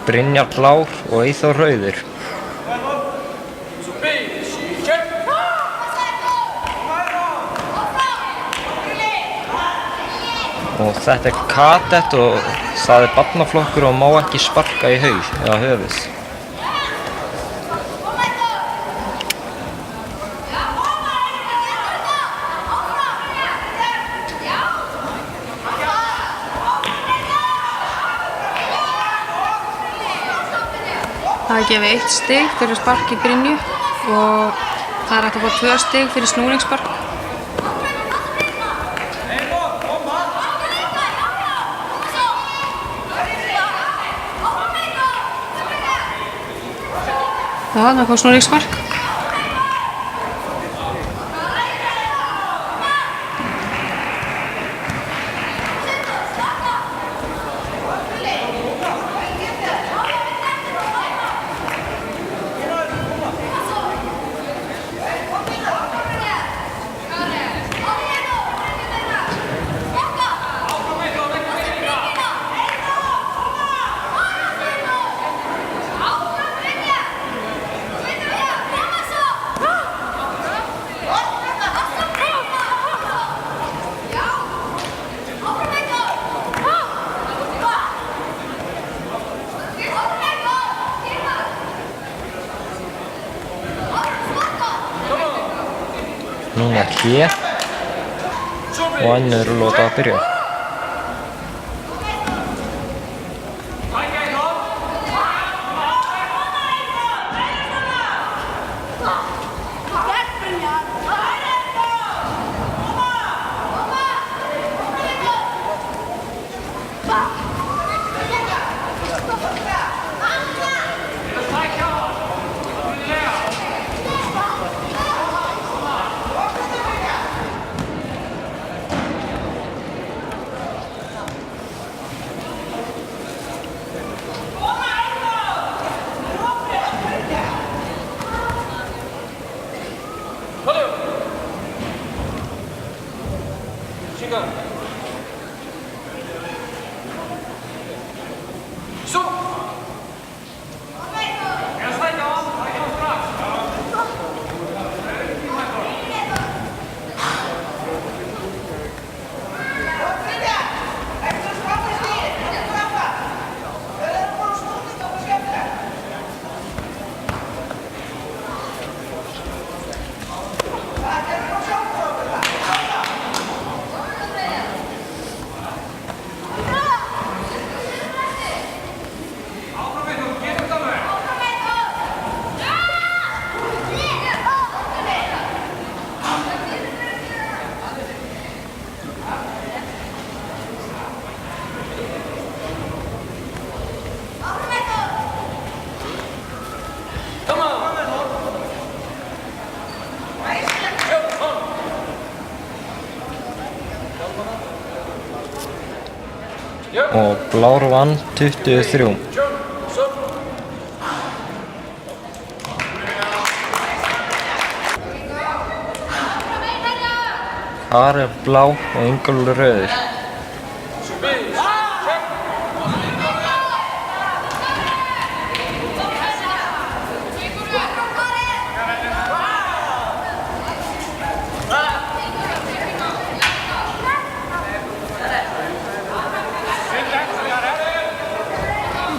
Brynjar blár og Eyþór rauður. Og þetta kadett og það barnaflokkur og má ekki sparka í haus eða höfuð. Það er gefið 1 stig fyrir spark í Brynju og það er hægt að fá 2 stig fyrir snúningsspark. Já, það kom snúningsspark. Núna hlé og önnur lota að byrja. Og blár vann 23. Ari blá og Ingólfur rauður.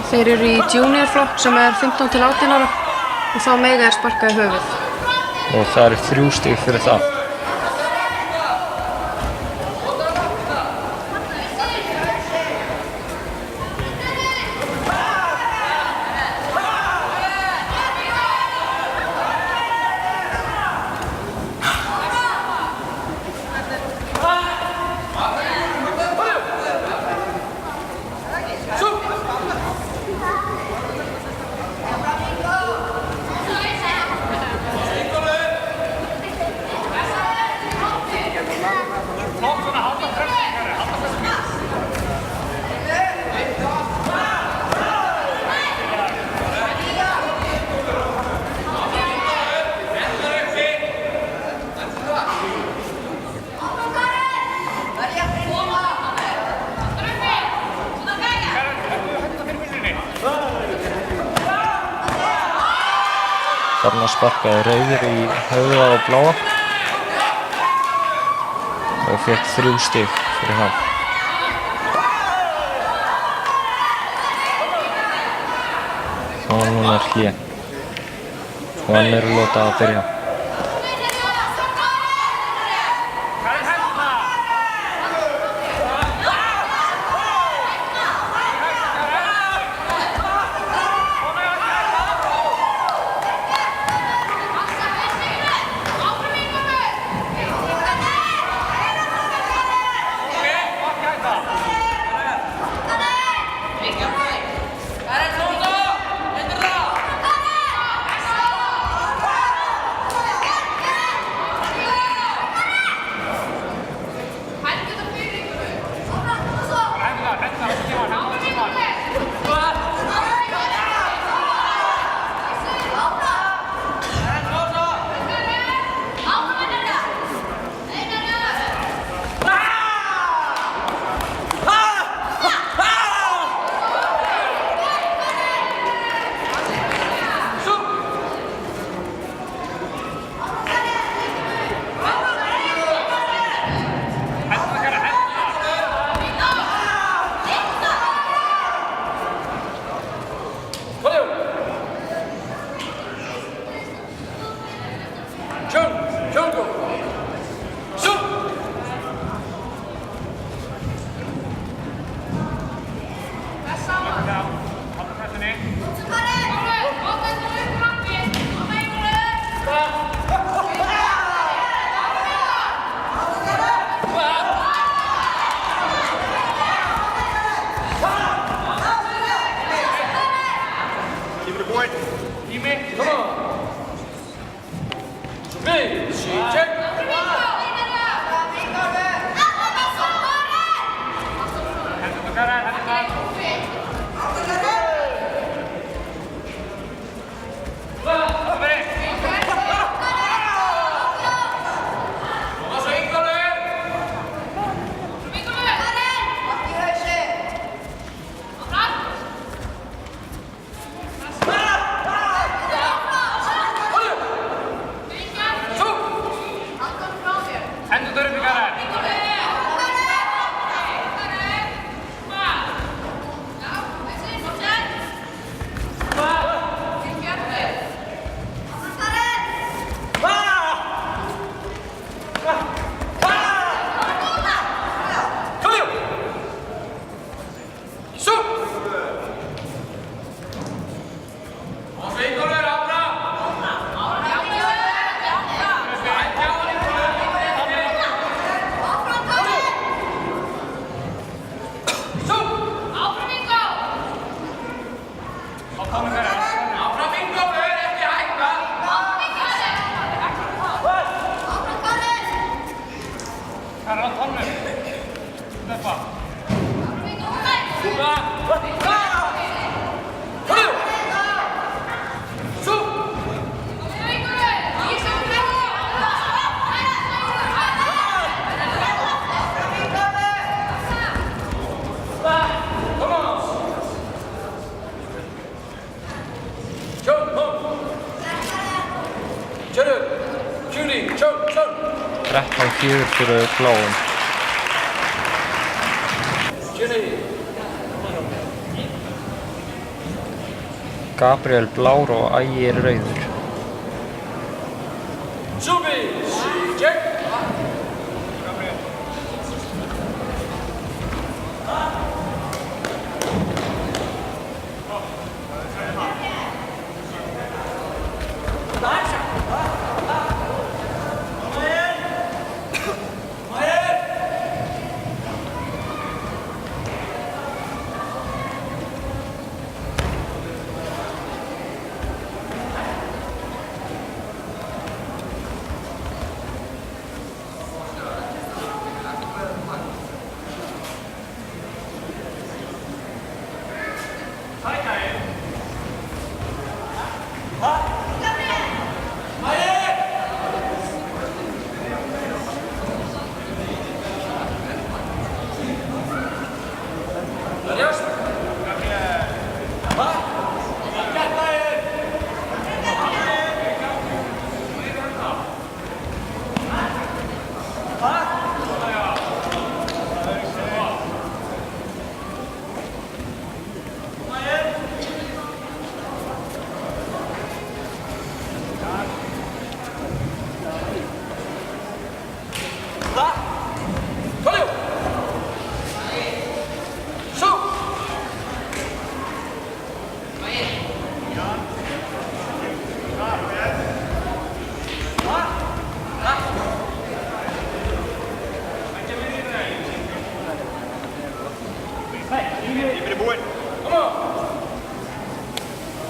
Þeir eru í juniorflokk sem er 15 til 18 ára og þá mega er sparkað í höfuð. Og það eru 3 stig fyrir það. Þarna sparkaði rauður í höfuð á bláa og fékk 3 stig fyrir það. Og núna er hlé. Og önnur lota að byrja. Þrettán fjögur fyrir bláum. Gabriel blár og Ægir rauður.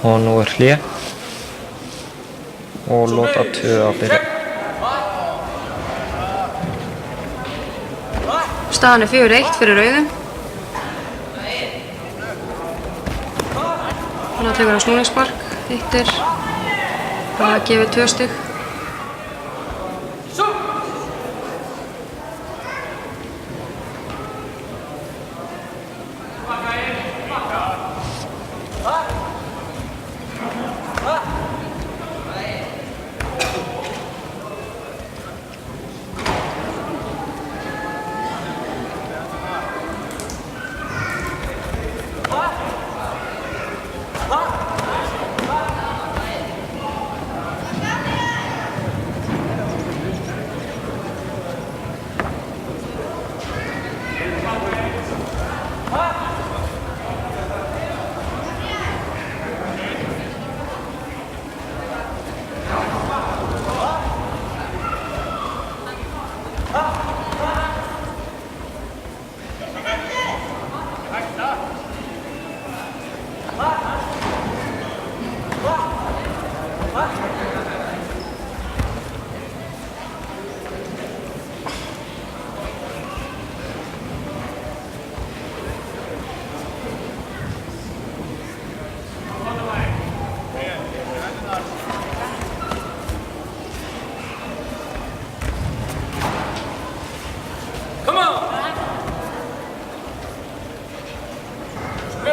Og nú hlé og lota 2 að byrja. Staðan 4-1 fyrir rauðum. Þannig að tekur hann snúningsspark, hittir, það gefur 2 stig.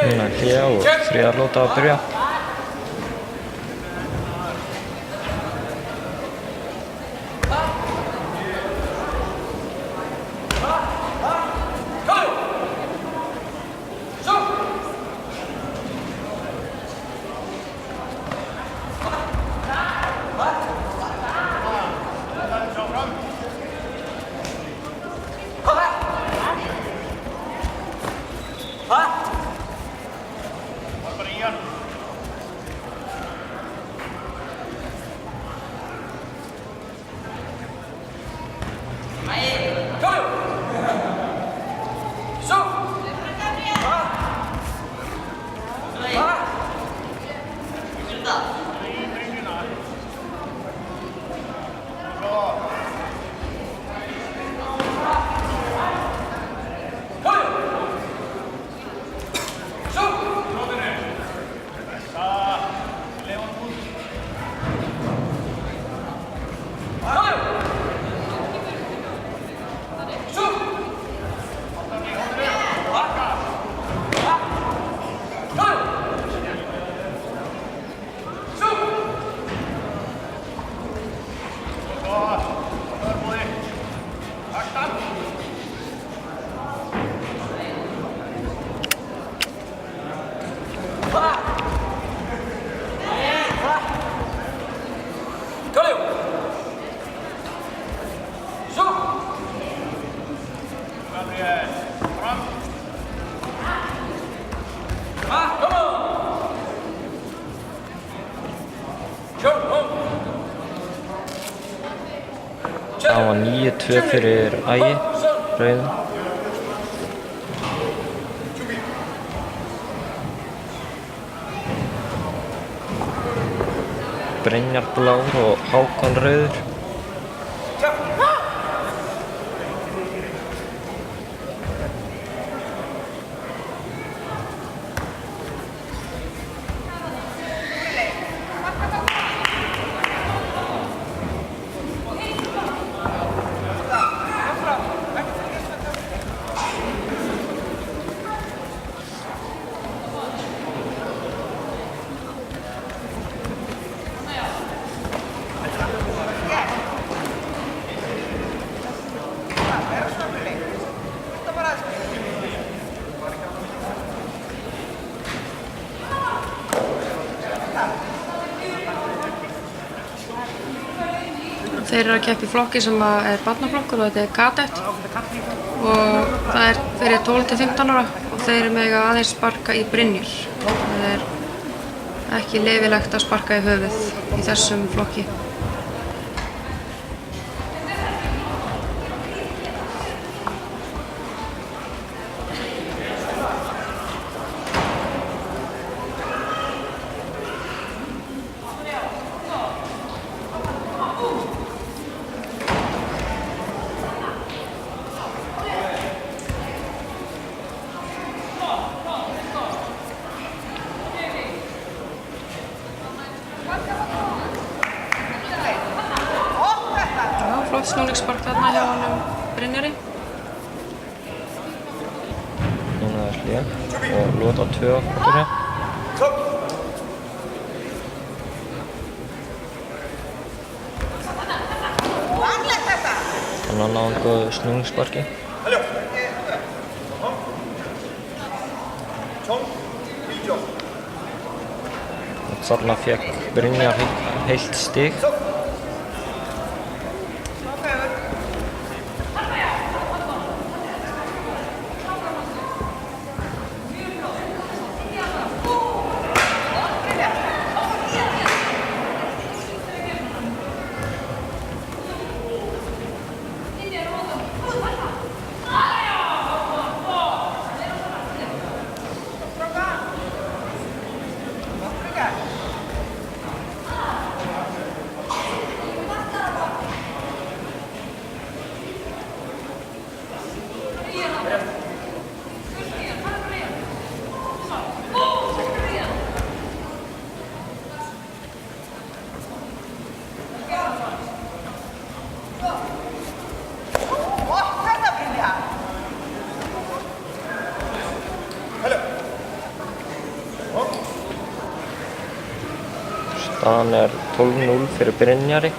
Núna hlé og 3. lota að byrja. Það var 9-2 fyrir Ægi, rauðum. Brynjar blár og Hákon rauður. Þeir eru að keppa í flokki sem er barnaflokkur og þetta er kadett og það er fyrir 12 til 15 ára og þeir mega aðeins sparka í brynjur. Það er ekki leyfilegt að sparka í höfuð í þessum flokki. gott snúningsspark þarna hjá honum Brynjari. Núna er hlé og Lot á 2 fótur hér. Þannig að náðum góðu snúningssparki. Þarna fékk Brynjar heilt stig. Staðan er 12-0 fyrir Brynjari.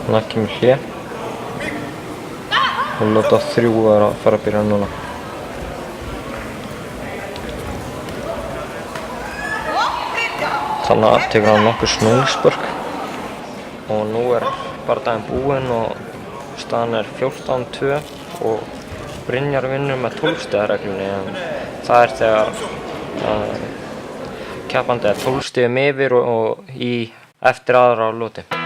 Þannig að kemur hlé og Lot á 3 er að fara að byrja núna. Þannig að tekur hann nokkur snúningsspark og nú er bardaginn búinn og staðan er 14-2 og Brynjar vinnur með 12 stiga reglunni, en það er þegar keppandi er 12 stigum yfir og eftir aðra á Loti.